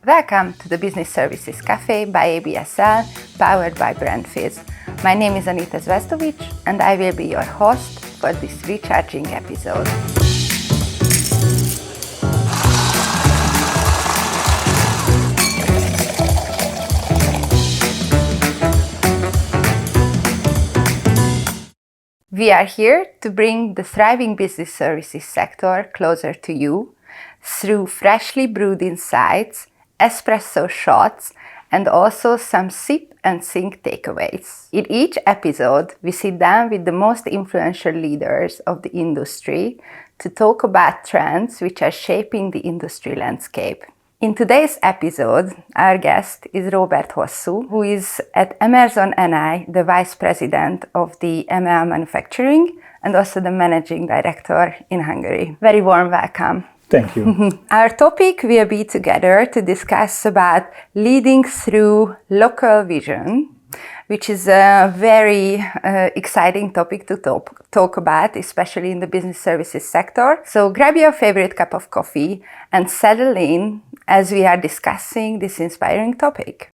Welcome to the Business Services Café by ABSL, powered by Brandfizz. My name is Anita Zvezdovics and I will be your host for this recharging episode. We are here to bring the thriving business services sector closer to you through freshly brewed insights, espresso shots, and also some sip and think takeaways. In each episode, we sit down with the most influential leaders of the industry to talk about trends which are shaping the industry landscape. In today's episode, our guest is Hosszu, who is at Emerson NI, the Vice President of the MEA Manufacturing and also the Managing Director in Hungary. Very warm welcome. Thank you. Our topic will be together to discuss about leading through local vision, which is a very exciting topic to talk about, especially in the business services sector. So grab your favorite cup of coffee and settle in as we are discussing this inspiring topic.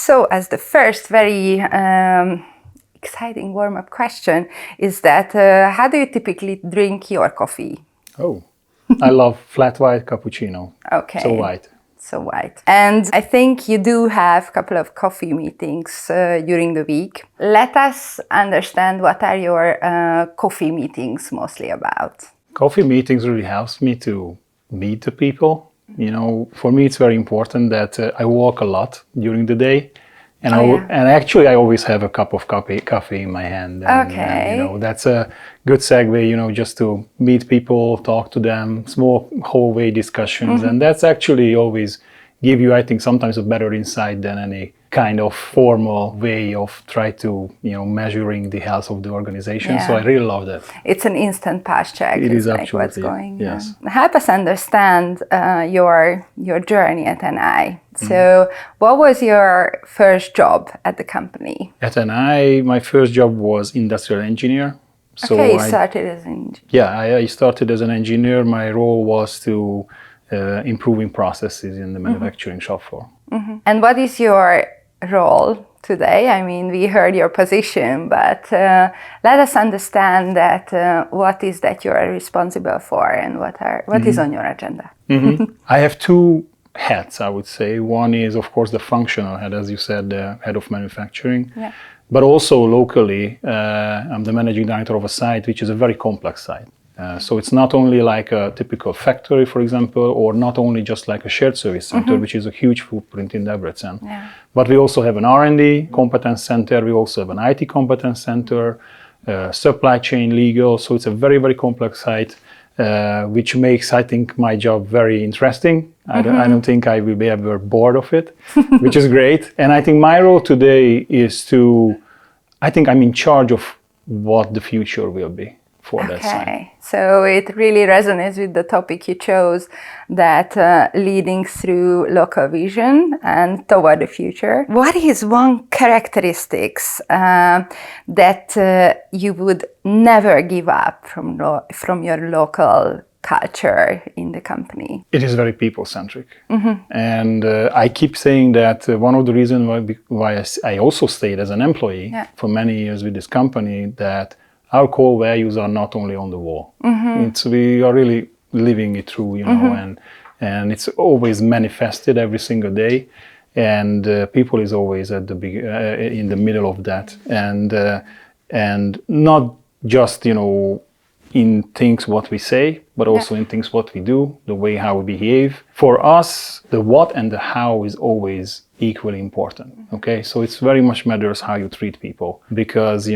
So as the first very exciting warm-up question is that how do you typically drink your coffee? Oh, I love flat white cappuccino. Okay. So white. And I think you do have a couple of coffee meetings during the week. Let us understand what are your coffee meetings mostly about. Coffee meetings really helps me to meet the people. You know, for me it's very important that I walk a lot during the day. And actually I always have a cup of coffee in my hand. And, okay. And, that's a good segue, just to meet people, talk to them, small hallway discussions. And that's actually always give you, I think, sometimes a better insight than any kind of formal way of try to, measuring the health of the organization. Yeah. So I really love that. It's an instant pulse check. It is like absolutely, what's going yes. on. Help us understand your journey at NI. So what was your first job at the company? At NI, my first job was industrial engineer. So okay, you started as an engineer. Yeah, I started as an engineer. My role was to improving processes in the manufacturing shop floor. And what is your role today? I mean, we heard your position, but let us understand that what is that you are responsible for and what is on your agenda? I have two hats, I would say. One is, of course, the functional head, as you said, the head of manufacturing. Yeah. But also locally, I'm the managing director of a site, which is a very complex site. So it's not only like a typical factory, for example, or not only just like a shared service center, which is a huge footprint in Debrecen. Yeah. But we also have an R&D competence center. We also have an IT competence center, supply chain, legal. So it's a very, very complex site, which makes, I think, my job very interesting. I don't think I will be ever bored of it, which is great. And I think my role today is I think I'm in charge of what the future will be for that site. Okay, so it really resonates with the topic you chose, that leading through local vision and toward the future. What is one characteristics that you would never give up from your local culture in the company? It is very people-centric. And I keep saying that one of the reasons why I also stayed as an employee for many years with this company, that our core values are not only on the wall. We are really living it through, and it's always manifested every single day. And people is always at in the middle of that, and not just in things what we say, but also in things what we do, the way how we behave. For us, the what and the how is always equally important. Okay, so it's very much matters how you treat people, because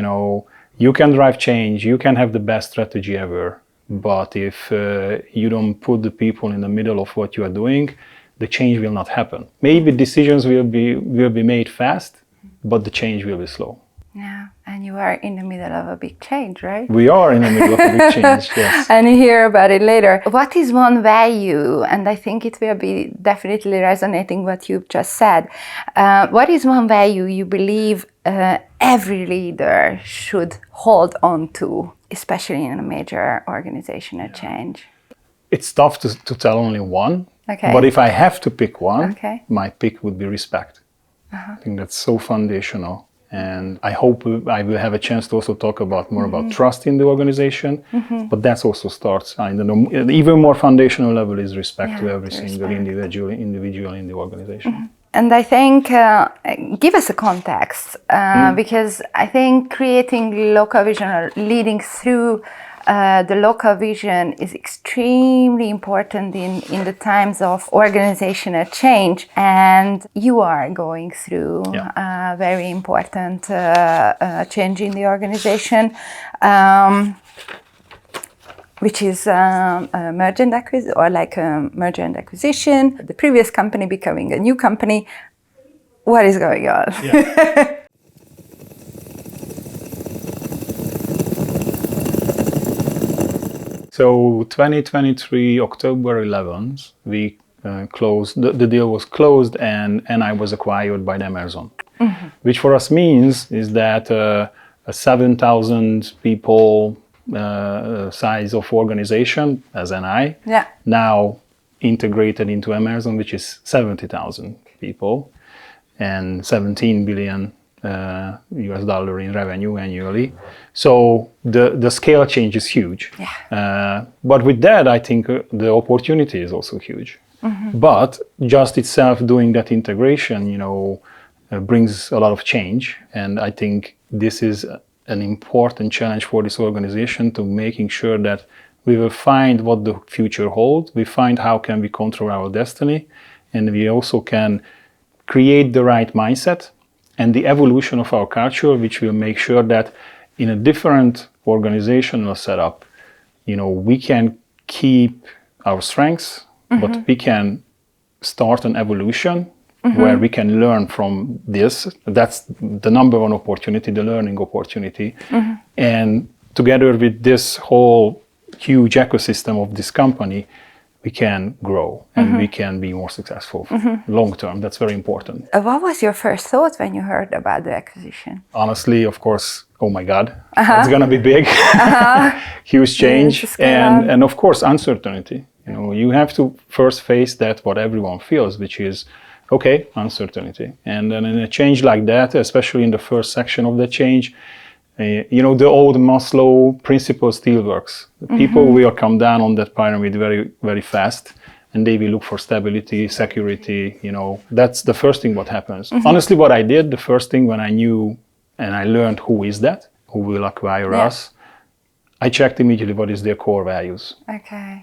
you can drive change, you can have the best strategy ever, but if you don't put the people in the middle of what you are doing, the change will not happen. Maybe decisions will be made fast, but the change will be slow. Yeah, and you are in the middle of a big change, right? We are in the middle of a big change, yes. And you hear about it later. What is one value, and I think it will be definitely resonating what you've just said, what is one value you believe every leader should hold on to, especially in a major organizational change? It's tough to tell only one, Okay. but if I have to pick one, Okay. my pick would be respect. I think that's so foundational. And I hope I will have a chance to also talk about more about trust in the organization, but that also starts, I don't know, even more foundational level is respect to every single individual in the organization. And I think, give us a context, because I think creating local vision or leading through the local vision is extremely important in the times of organizational change. And you are going through a very important change in the organization, which is a merger and acquisition, or like a merger and acquisition, the previous company becoming a new company. What is going on? Yeah. So 2023, October 11th, we closed, the deal was closed and I was acquired by Emerson, which for us means is that a 7,000 people size of organization as NI, now integrated into Emerson, which is 70,000 people and 17 billion US dollar in revenue annually. So the scale change is huge. But with that, I think the opportunity is also huge. But just itself doing that integration, you know, brings a lot of change. And I think this is an important challenge for this organization to making sure that we will find what the future holds. We find how can we control our destiny, and we also can create the right mindset and the evolution of our culture, which will make sure that in a different organizational setup, you know, we can keep our strengths, but we can start an evolution where we can learn from this. That's the number one opportunity, the learning opportunity. And together with this whole huge ecosystem of this company, we can grow and we can be more successful long term. That's very important. What was your first thought when you heard about the acquisition? Honestly, of course, oh my God, it's gonna be big, huge change, and of course uncertainty. You know, you have to first face that what everyone feels, which is okay, uncertainty. And then in a change like that, especially in the first section of the change, you know, the old Maslow principle still works. People will come down on that pyramid very, very fast, and they will look for stability, security, you know. That's the first thing what happens. Honestly, what I did, the first thing when I knew and I learned who is that, who will acquire us, I checked immediately what is their core values.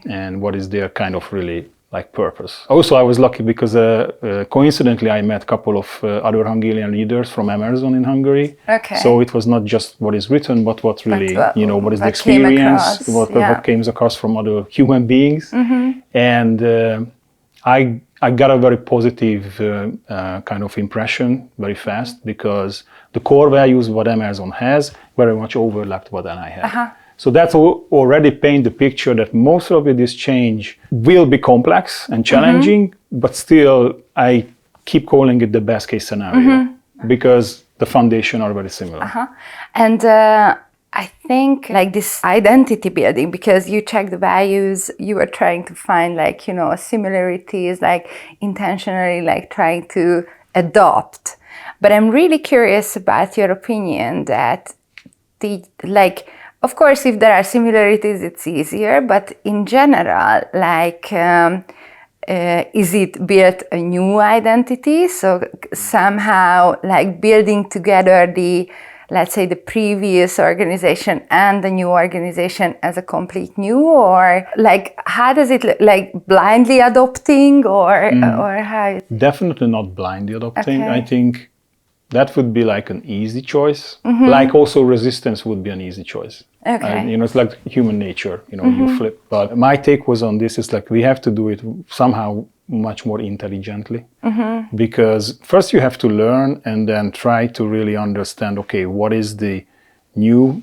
And what is their kind of really like purpose. Also, I was lucky because coincidentally I met a couple of other Hungarian leaders from Emerson in Hungary. So it was not just what is written, but what really, you know, what is the experience, what came across from other human beings. And I got a very positive kind of impression very fast, because the core values what Emerson has very much overlapped what I had. So that's already paint the picture that most of this change will be complex and challenging, but still I keep calling it the best case scenario because the foundation are very similar. And I think like this identity building, because you check the values, you are trying to find like, you know, similarities, like intentionally like trying to adopt. But I'm really curious about your opinion that of course, if there are similarities, it's easier, but in general, like, is it built a new identity? So somehow, like building together let's say the previous organization and the new organization as a complete new, or like, how does it look, like blindly adopting or how? Definitely not blindly adopting. I think that would be like an easy choice. Like also resistance would be an easy choice. You know, it's like human nature, you know, you flip. But my take was on this is like, we have to do it somehow much more intelligently. Because first you have to learn and then try to really understand, okay, what is the new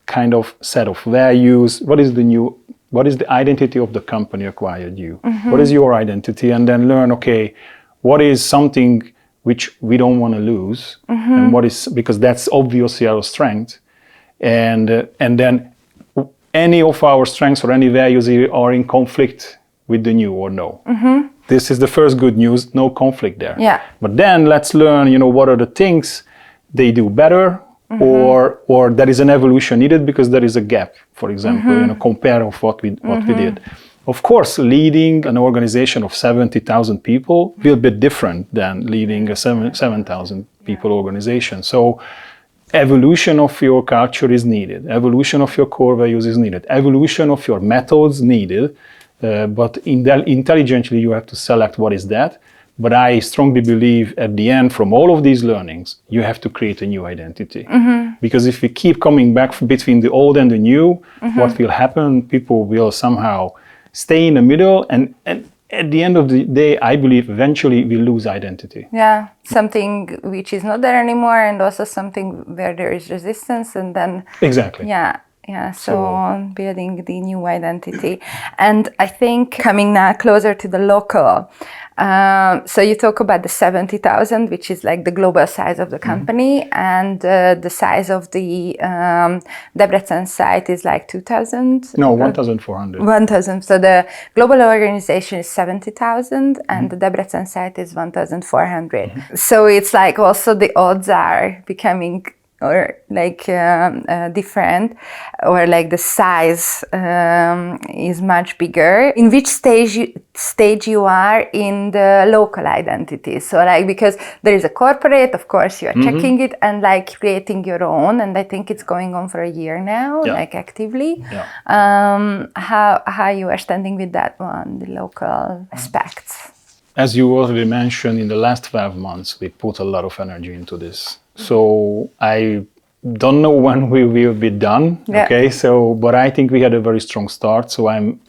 kind of set of values? What is the identity of the company acquired you? What is your identity? And then learn, okay, what is something which we don't want to lose, and what is, because that's obviously our strength, and then any of our strengths or any values are in conflict with the new or no. This is the first good news, no conflict there. Yeah. But then let's learn, what are the things they do better, or there is an evolution needed because there is a gap, for example, compare of what we did. Of course, leading an organization of 70,000 people will be different than leading a 7,000 people organization. So evolution of your culture is needed. Evolution of your core values is needed. Evolution of your methods needed. But intelligently, you have to select what is that. But I strongly believe at the end, from all of these learnings, you have to create a new identity. Because if we keep coming back between the old and the new, what will happen? People will somehow stay in the middle, and at the end of the day, I believe eventually we lose identity. Yeah, something which is not there anymore, and also something where there is resistance, and then exactly. Yeah, so building the new identity. And I think coming now closer to the local, so you talk about the 70,000, which is like the global size of the company, and the size of the Debrecen site is like 2,000? No, 1,400. 1,000. So the global organization is 70,000 and the Debrecen site is 1,400. So it's like also the odds are becoming or like different, or like the size is much bigger. In which stage you are in the local identity? So like, because there is a corporate, of course you are checking it and like creating your own, and I think it's going on for a year now, like actively. How you are standing with that one, the local aspects? As you already mentioned, in the last 12 months, we put a lot of energy into this. So I don't know when we will be done. Okay. So, but I think we had a very strong start. So I'm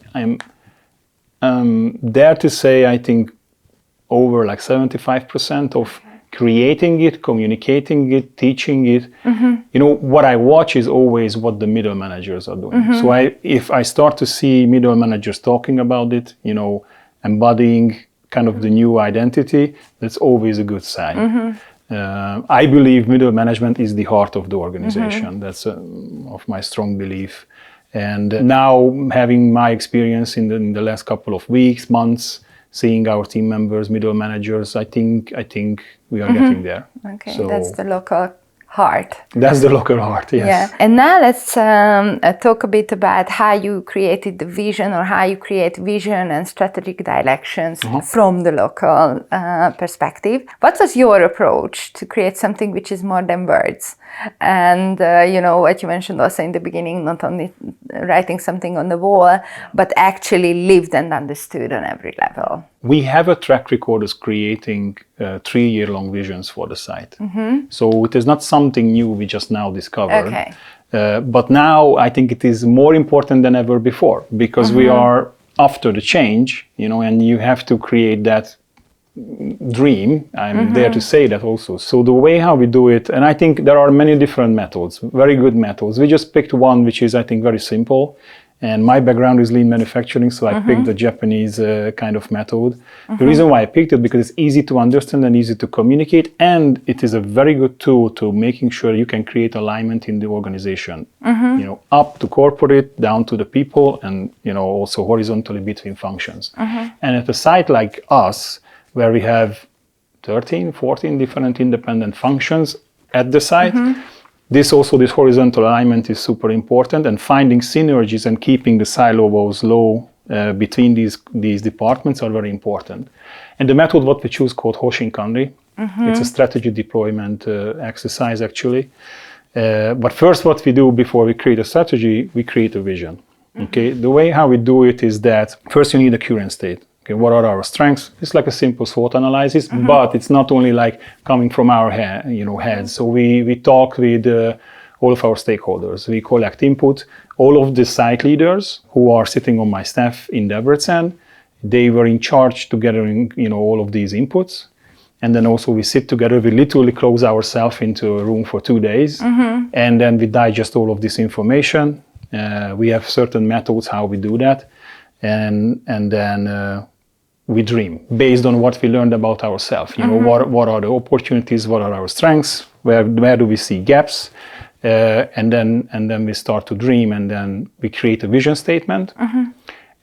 dare to say, I think over like 75% of creating it, communicating it, teaching it. What I watch is always what the middle managers are doing. So if I start to see middle managers talking about it, embodying kind of the new identity, that's always a good sign. I believe middle management is the heart of the organization. That's of my strong belief. And now, having my experience in the last couple of weeks, months, seeing our team members, middle managers, I think we are getting there. Okay, so that's the local heart. That's the local heart, yes. Yeah. And now let's talk a bit about how you created the vision, or how you create vision and strategic directions from the local perspective. What was your approach to create something which is more than words? And what you mentioned also in the beginning, not only writing something on the wall, but actually lived and understood on every level. We have a track record of creating 3-year-long visions for the site. So it is not something new we just now discovered. Okay. But now I think it is more important than ever before, because we are after the change, and you have to create that dream. I'm there to say that also. So the way how we do it, and I think there are many different methods, very good methods. We just picked one which is, I think, very simple. And my background is lean manufacturing, so I picked the Japanese kind of method. The reason why I picked it, because it's easy to understand and easy to communicate, and it is a very good tool to making sure you can create alignment in the organization. Up to corporate, down to the people, and also horizontally between functions. And at a site like us, where we have 13, 14 different independent functions at the site, this horizontal alignment is super important, and finding synergies and keeping the silo walls low between these departments are very important. And the method what we choose called Hosszu Kanri. It's a strategy deployment exercise actually. But first what we do before we create a strategy, we create a vision. Okay, the way how we do it is that first you need a current state. Okay, what are our strengths? It's like a simple SWOT analysis, but it's not only like coming from our heads. So we talk with all of our stakeholders. We collect input. All of the site leaders who are sitting on my staff in Debrecen, they were in charge to gathering all of these inputs. And then also we sit together. We literally close ourselves into a room for 2 days, and then we digest all of this information. We have certain methods how we do that, and then we dream based on what we learned about ourselves. You know, what are the opportunities, what are our strengths, where do we see gaps, and then we start to dream, and then we create a vision statement.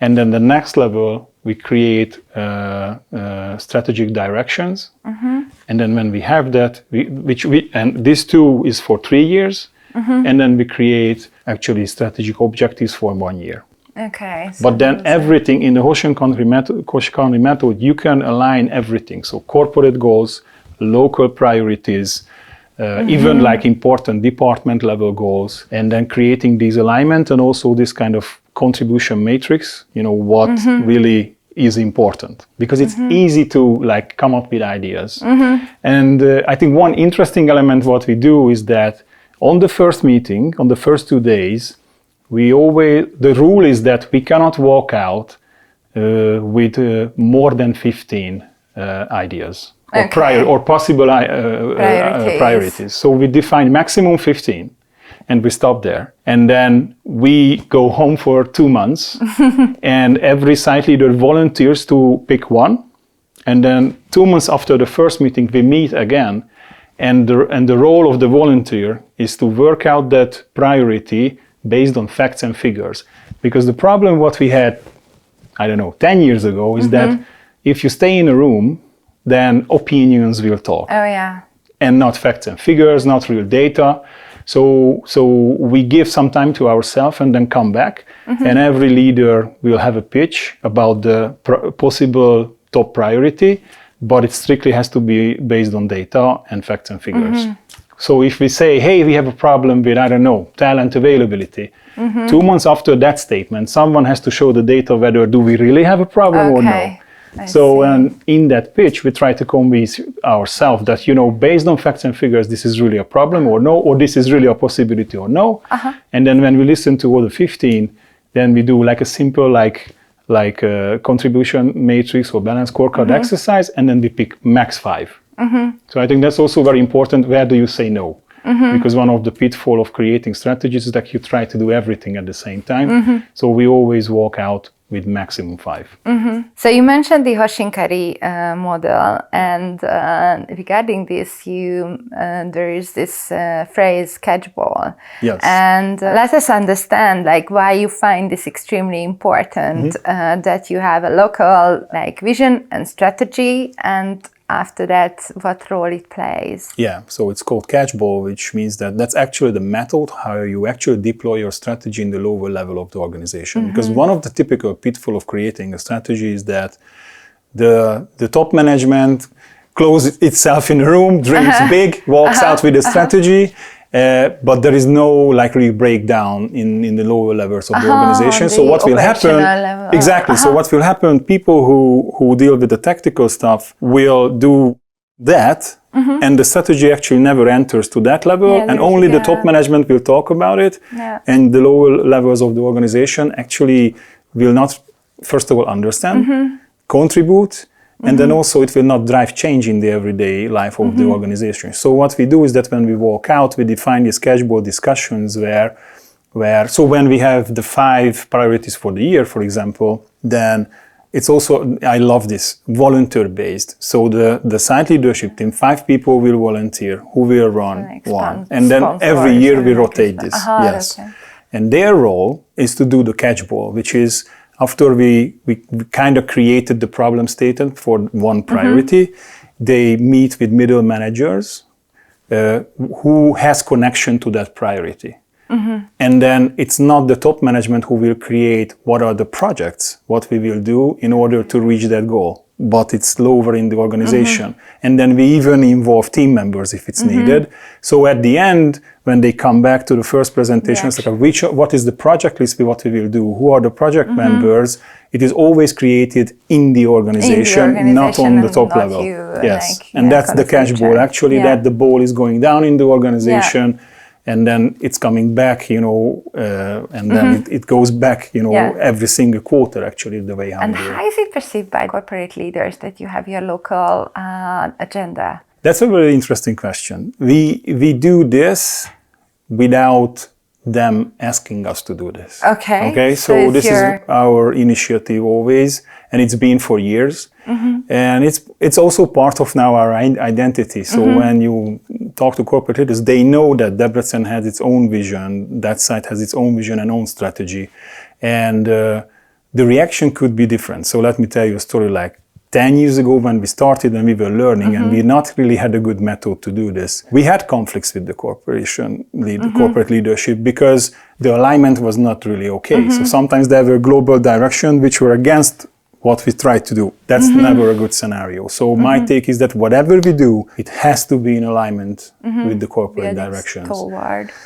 And then the next level, we create strategic directions. And then when we have that, and this too is for 3 years, and then we create actually strategic objectives for 1 year. Okay. So but then everything in the Hosszu country method, you can align everything. So corporate goals, local priorities, even like important department level goals, and then creating these alignment and also this kind of contribution matrix, you know, what really is important, because it's easy to like come up with ideas. And I think one interesting element what we do is that on the first meeting, on the first 2 days, the rule is that we cannot walk out with more than 15 ideas or possible priorities. So we define maximum 15 and we stop there. And then we go home for 2 months and every site leader volunteers to pick one. And then 2 months after the first meeting, we meet again. And the role of the volunteer is to work out that priority based on facts and figures. Because the problem what we had, 10 years ago is that if you stay in a room, then opinions will talk. Oh yeah. And not facts and figures, not real data. So we give some time to ourselves and then come back. And every leader will have a pitch about the possible top priority, but it strictly has to be based on data and facts and figures. So if we say, hey, we have a problem with, talent availability, 2 months after that statement, someone has to show the data whether do we really have a problem or no. So in that pitch, we try to convince ourselves that, based on facts and figures, this is really a problem or no, or this is really a possibility or no. And then when we listen to all the 15, then we do like a simple contribution matrix or balance scorecard exercise, and then we pick max 5. So I think that's also very important. Where do you say no? Because one of the pitfalls of creating strategies is that you try to do everything at the same time. So we always walk out with maximum 5. So you mentioned the Hosszu model, and regarding this, there is this phrase catchball. Yes. And let us understand why you find this extremely important, that you have a local vision and strategy, and after that, what role it plays. Yeah, so it's called catchball, which means that that's actually the method how you actually deploy your strategy in the lower level of the organization. Because one of the typical pitfalls of creating a strategy is that the top management closes itself in a room, dreams big, walks out with a strategy, but there is no real breakdown in the lower levels of the organization. So what will happen? Exactly. So what will happen? People who deal with the tactical stuff will do that, and the strategy actually never enters to that level, and only the top management will talk about it, and the lower levels of the organization actually will not, first of all, understand, contribute. And then also it will not drive change in the everyday life of the organization. So what we do is that when we walk out, we define these catchball discussions so when we have the 5 priorities for the year, for example, then it's also, I love this, volunteer-based. So the site leadership team, 5 people will volunteer, who will run one. And then every year we rotate this. Yes. Okay. And their role is to do the catchball, which is, after we kind of created the problem statement for one priority, they meet with middle managers who has connection to that priority. And then it's not the top management who will create what are the projects, what we will do in order to reach that goal, but it's lower in the organization. And then we even involve team members if it's needed. So at the end, when they come back to the first presentation, it's what is the project list, what we will do, who are the project members, it is always created in the organization, not on the top level. And that's the catchball, actually, that the ball is going down in the organization, and then it's coming back, and then it goes back, every single quarter, actually, the way how. And how is it perceived by corporate leaders that you have your local agenda? That's a very interesting question. We do this without them asking us to do this. Okay. So this is our initiative always. and it's been for years. And it's also part of now our identity. So when you talk to corporate leaders, they know that Debrecen has its own vision, that site has its own vision and own strategy. And the reaction could be different. So let me tell you a story. Like 10 years ago when we started and we were learning and we not really had a good method to do this, we had conflicts with the corporate leadership because the alignment was not really okay. So sometimes there were global directions which were against what we try to do. That's never a good scenario. So my take is that whatever we do, it has to be in alignment with the corporate directions.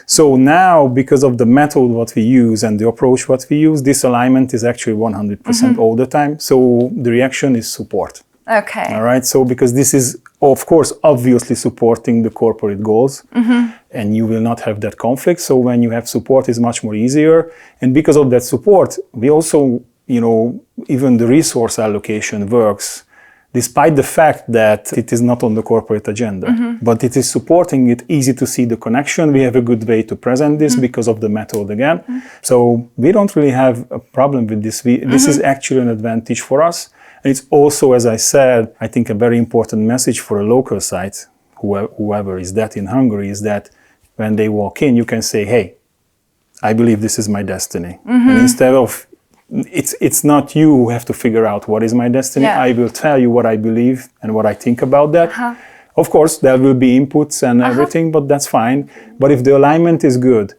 So now, because of the method what we use and the approach what we use, this alignment is actually 100% all the time. So the reaction is support. Okay. All right. So because this is, of course, obviously supporting the corporate goals, and you will not have that conflict. So when you have support, it's much more easier. And because of that support, we also, even the resource allocation works despite the fact that it is not on the corporate agenda, but it is supporting it, easy to see the connection. We have a good way to present this because of the method again. So we don't really have a problem with this. This is actually an advantage for us. And it's also, as I said, I think a very important message for a local site, whoever is that in Hungary, is that when they walk in, you can say, hey, I believe this is my destiny. And instead of it's not you who have to figure out what is my destiny. I will tell you what I believe and what I think about that. Of course, there will be inputs and everything, but that's fine. But if the alignment is good,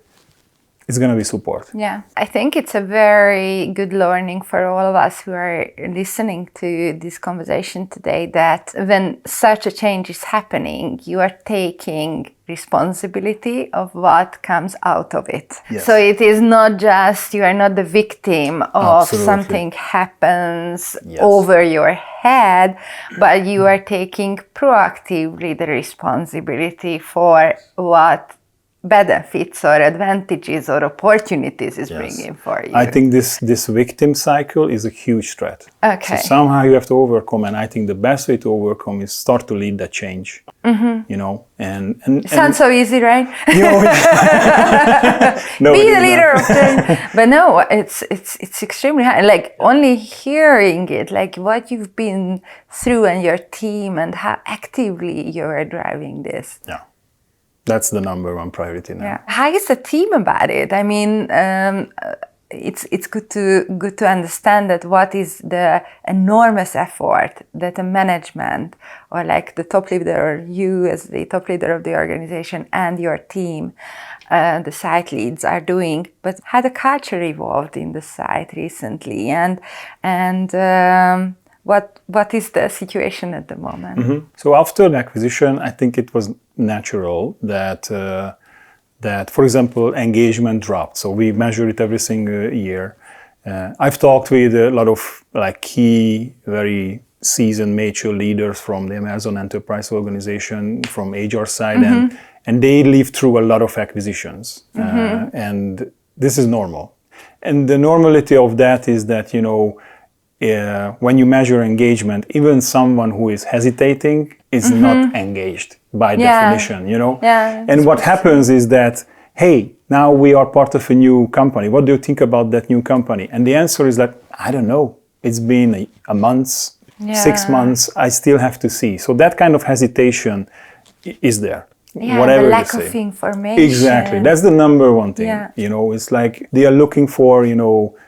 it's going to be support. Yeah, I think it's a very good learning for all of us who are listening to this conversation today, that when such a change is happening, you are taking responsibility of what comes out of it. So it is not just, you are not the victim of something happens over your head, but you are taking proactively the responsibility for what benefits or advantages or opportunities is bringing for you. I think this victim cycle is a huge threat. Okay. So somehow you have to overcome, and I think the best way to overcome is start to lead that change. And sounds so easy, right? No, be the leader of the, but no, it's extremely hard. Like only hearing it, like what you've been through and your team and how actively you are driving this. Yeah. That's the number one priority now. Yeah. How is the team about it? I mean, it's good to understand that what is the enormous effort that the management or like the top leader, or you as the top leader of the organization and your team, the site leads are doing, but how the culture evolved in the site recently, and what is the situation at the moment? So after the acquisition, I think it was natural that, for example, engagement dropped. So we measure it every single year. I've talked with a lot of like key, very seasoned, mature leaders from the Emerson Enterprise Organization, from HR side, and they lived through a lot of acquisitions. And this is normal. And the normality of that is that, when you measure engagement, even someone who is hesitating is not engaged by definition, And what happens is that, hey, now we are part of a new company. What do you think about that new company? And the answer is that, I don't know. It's been a month, 6 months. I still have to see. So that kind of hesitation is there. Whatever the lack of information. Exactly. That's the number one thing. It's like they are looking for,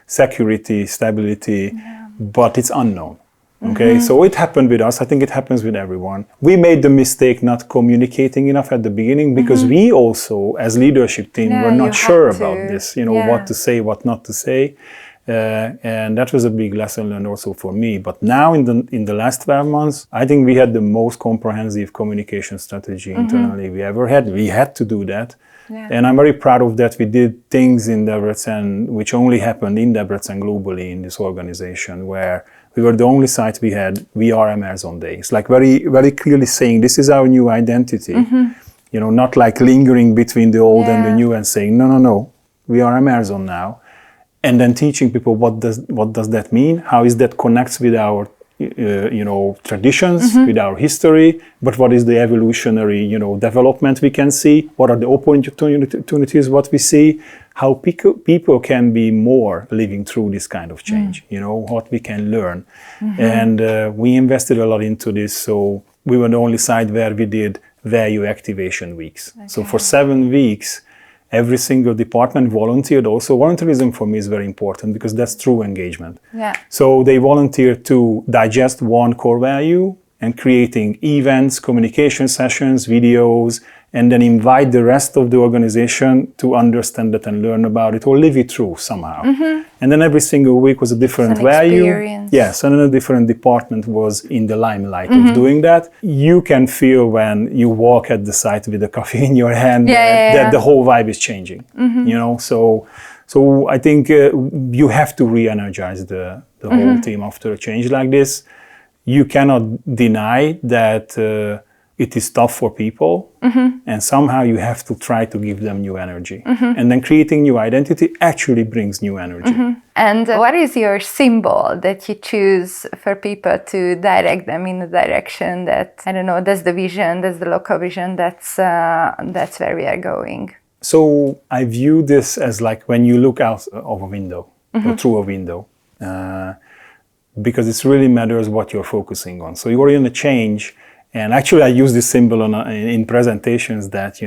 security, stability, but it's unknown. Okay, so it happened with us. I think it happens with everyone. We made the mistake not communicating enough at the beginning because we also, as leadership team, were not sure about this. What to say, what not to say, and that was a big lesson learned also for me. But now, in the last 12 months, I think we had the most comprehensive communication strategy internally we ever had. We had to do that. And I'm very proud of that. We did things in Debrecen which only happened in Debrecen globally in this organization, where we were the only site we are Emerson Day. It's like very, very clearly saying this is our new identity. Not like lingering between the old and the new and saying, no, we are Emerson now. And then teaching people what does that mean? How is that connects with our traditions, with our history, but what is the evolutionary, development we can see? What are the opportunities, what we see? How people can be more living through this kind of change, what we can learn. And we invested a lot into this. So we were the only site where we did value activation weeks. Okay. So for 7 weeks, every single department volunteered. Also, volunteerism for me is very important because that's true engagement. Yeah. So they volunteered to digest one core value and creating events, communication sessions, videos, and then invite the rest of the organization to understand it and learn about it or live it through somehow. And then every single week was a different value. Experience. Yes, and then a different department was in the limelight of doing that. You can feel when you walk at the site with a coffee in your hand that the whole vibe is changing. So I think you have to re-energize the whole team after a change like this. You cannot deny that it is tough for people, and somehow you have to try to give them new energy. And then creating new identity actually brings new energy. And what is your symbol that you choose for people to direct them in a direction that, I don't know, that's the vision, that's the local vision, that's where we are going? So I view this as like when you look out of a window, or through a window. Because it really matters what you're focusing on. So you're in a change, and actually I use this symbol in presentations that,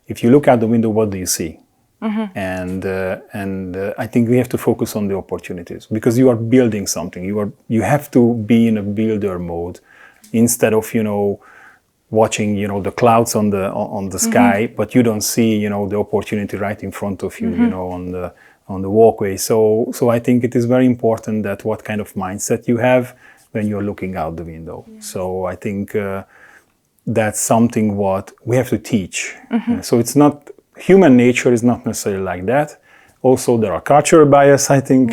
if you look out the window, what do you see? And I think we have to focus on the opportunities because you are building something. You have to be in a builder mode instead of, watching, the clouds on the sky, but you don't see, the opportunity right in front of you, on the walkway. So I think it is very important that what kind of mindset you have when you're looking out the window. Yeah. So I think that's something what we have to teach. So it's not, human nature is not necessarily like that. Also, there are cultural bias, I think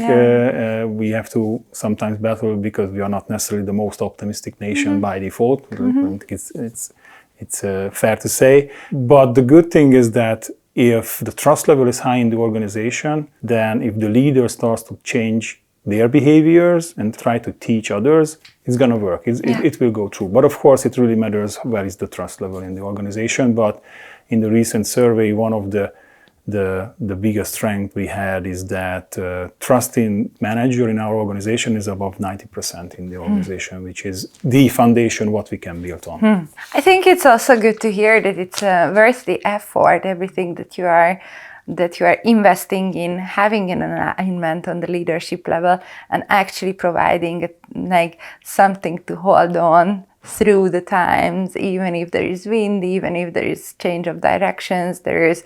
we have to sometimes battle because we are not necessarily the most optimistic nation by default. I think it's fair to say. But the good thing is that if the trust level is high in the organization, then if the leader starts to change their behaviors and try to teach others, it's going to work. It will go through. But of course, it really matters where is the trust level in the organization. But in the recent survey, one of the biggest strength we had is that trust in manager in our organization is above 90% in the organization, which is the foundation what we can build on. I think it's also good to hear that it's worth the effort, everything that you are investing in, having an alignment on the leadership level and actually providing something to hold on through the times, even if there is wind, even if there is change of directions, there is,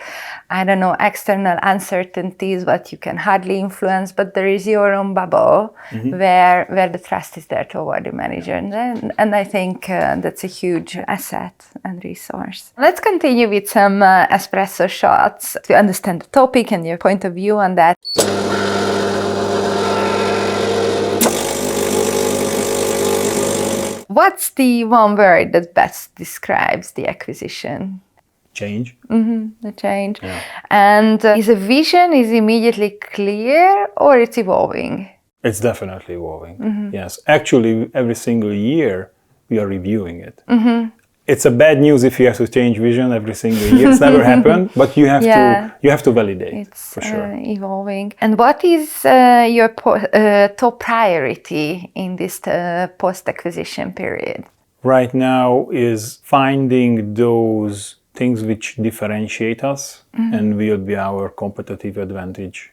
external uncertainties, what you can hardly influence, but there is your own bubble where the trust is there toward the manager. And I think that's a huge asset and resource. Let's continue with some espresso shots to understand the topic and your point of view on that. What's the one word that best describes the acquisition? Change. The change. Yeah. And is a vision immediately clear or it's evolving? It's definitely evolving. Yes. Actually, every single year we are reviewing it. It's a bad news if you have to change vision every single year. It's never happened, but you have to validate. It's for sure. Evolving. And what is your top priority in this post-acquisition period? Right now is finding those things which differentiate us and will be our competitive advantage.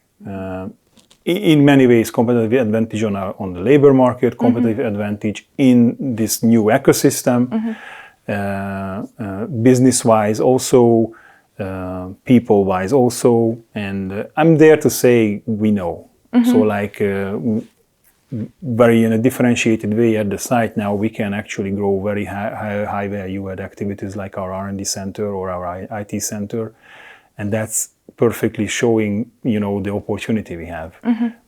In many ways, competitive advantage on the labor market, competitive advantage in this new ecosystem. Business-wise also, people-wise also, and I'm there to say we know. So very in a differentiated way at the site now we can actually grow very high value add activities like our R&D center or our IT center, and that's perfectly showing the opportunity we have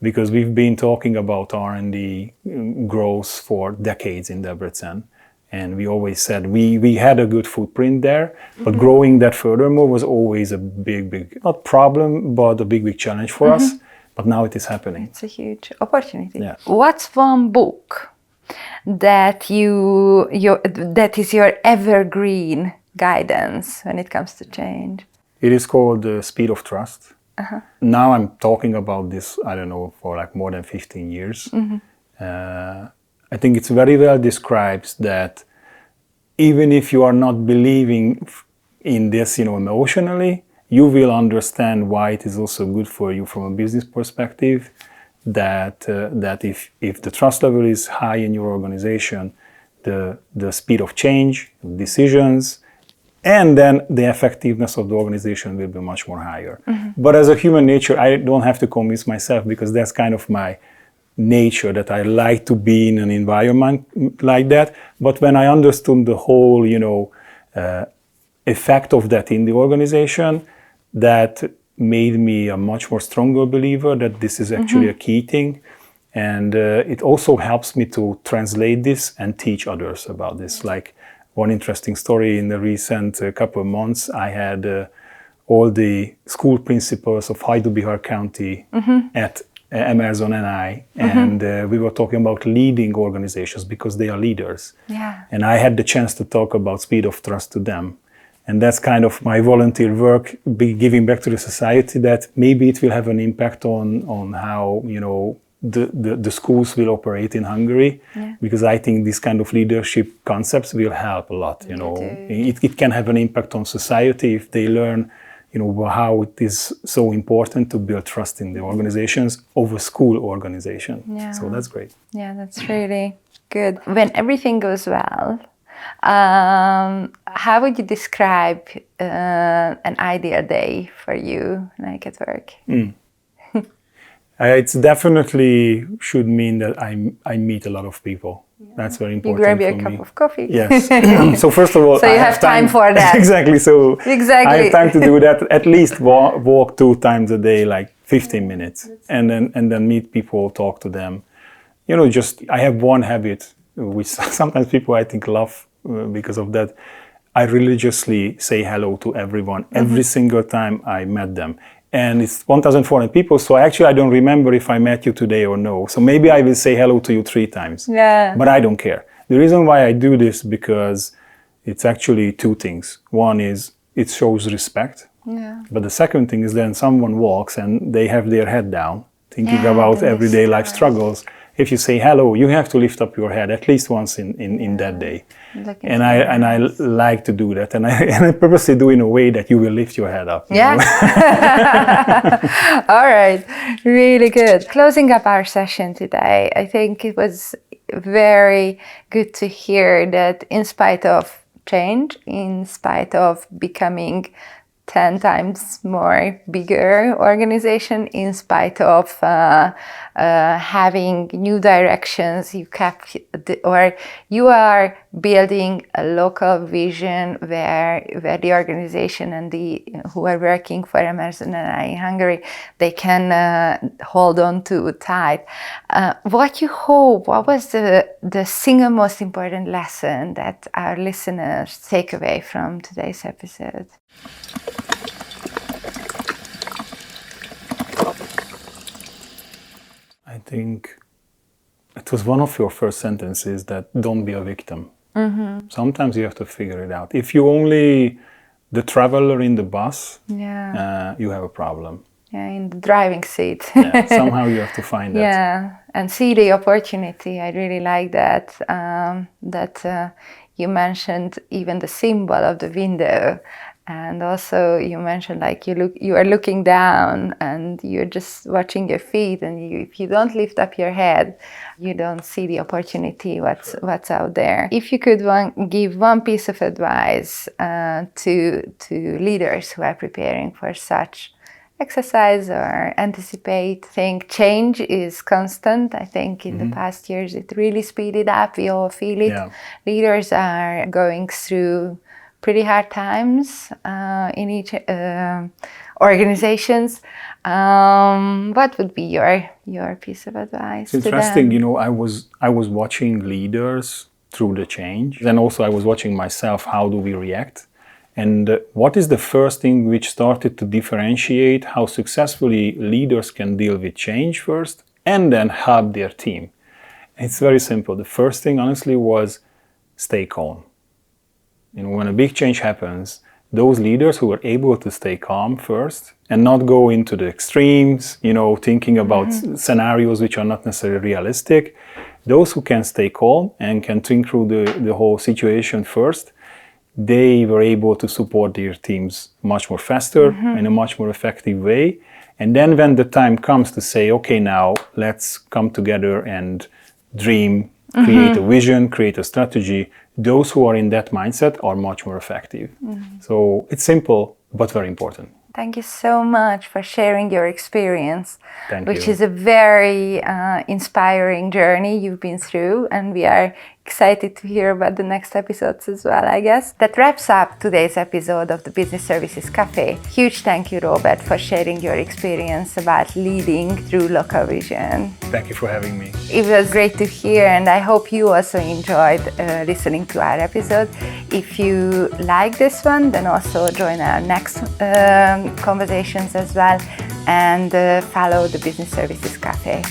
because we've been talking about R&D growth for decades in Debrecen. And we always said we had a good footprint there, but growing that furthermore was always a big, not problem, but a big challenge for us. But now it is happening. It's a huge opportunity. Yeah. What's one book that that is your evergreen guidance when it comes to change? It is called the speed of trust. Now I'm talking about this, I don't know, for like more than 15 years. I think it's very well describes that even if you are not believing in this, emotionally, you will understand why it is also good for you from a business perspective. That if the trust level is high in your organization, the speed of change, decisions, and then the effectiveness of the organization will be much more higher. But as a human nature, I don't have to convince myself, because that's kind of my nature, that I like to be in an environment like that. But when I understood the whole, effect of that in the organization, that made me a much more stronger believer that this is actually a key thing. And it also helps me to translate this and teach others about this. Like one interesting story, in the recent couple of months, I had all the school principals of Hajdú-Bihar County at Emerson NI, and we were talking about leading organizations, because they are leaders. Yeah. And I had the chance to talk about speed of trust to them. And that's kind of my volunteer work, giving back to the society, that maybe it will have an impact on how, the schools will operate in Hungary. Yeah. Because I think these kind of leadership concepts will help a lot. It can have an impact on society if they learn, how it is so important to build trust in the organizations over school organization. Yeah. So that's great. Yeah, that's really good. When everything goes well, how would you describe an ideal day for you, like at work? It's definitely should mean that I meet a lot of people. Yeah. That's very important. You grab your for cup me. of coffee. Yes. So first of all, so you have time for that. Exactly. So exactly. I have time to do that. At least walk 2 times a day, like 15 minutes, and then meet people, talk to them. I have one habit which sometimes people I think laugh because of that. I religiously say hello to everyone every single time I met them. And it's 1,400 people, so actually I don't remember if I met you today or no. So maybe I will say hello to you 3 times. Yeah. But I don't care. The reason why I do this, because it's actually 2 things. One is it shows respect. Yeah. But the second thing is then someone walks and they have their head down, thinking about everyday life struggles. If you say hello, you have to lift up your head at least once in that day. And I like to do that, and I purposely do in a way that you will lift your head up. Yeah. All right. Really good. Closing up our session today, I think it was very good to hear that in spite of change, in spite of becoming 10 times more bigger organization, in spite of having new directions, you are building a local vision where the organization and who are working for Emerson and NI Hungary, they can hold on to tight. What was the single most important lesson that our listeners take away from today's episode? I think it was one of your first sentences, that don't be a victim. Sometimes you have to figure it out. If you only the traveler in the bus, you have a problem. Yeah, in the driving seat. Somehow you have to find that. Yeah, and see the opportunity. I really like that. You mentioned even the symbol of the window. And also you mentioned you are looking down and you're just watching your feet, and if you don't lift up your head, you don't see the opportunity, what's out there. If you could give one piece of advice to leaders who are preparing for such exercise or anticipate, I think change is constant. I think in the past years it really speeded up. We all feel it. Yeah. Leaders are going through pretty hard times in each organizations. What would be your piece of advice? It's interesting, I was watching leaders through the change, and also I was watching myself. How do we react? And what is the first thing which started to differentiate how successfully leaders can deal with change first, and then help their team? It's very simple. The first thing, honestly, was stay calm. When a big change happens, those leaders who are able to stay calm first and not go into the extremes, thinking about scenarios which are not necessarily realistic, those who can stay calm and can think through the whole situation first, they were able to support their teams much more faster, in a much more effective way. And then when the time comes to say, okay, now let's come together and dream, create a vision, create a strategy, those who are in that mindset are much more effective. So it's simple, but very important. Thank you so much for sharing your experience, which you. is a very inspiring journey you've been through, and we are excited to hear about the next episodes as well, I guess. That wraps up today's episode of the Business Services Café. Huge thank you, Robert, for sharing your experience about leading through local vision. Thank you for having me. It was great to hear, and I hope you also enjoyed listening to our episode. If you like this one, then also join our next conversations as well, and follow the Business Services Café.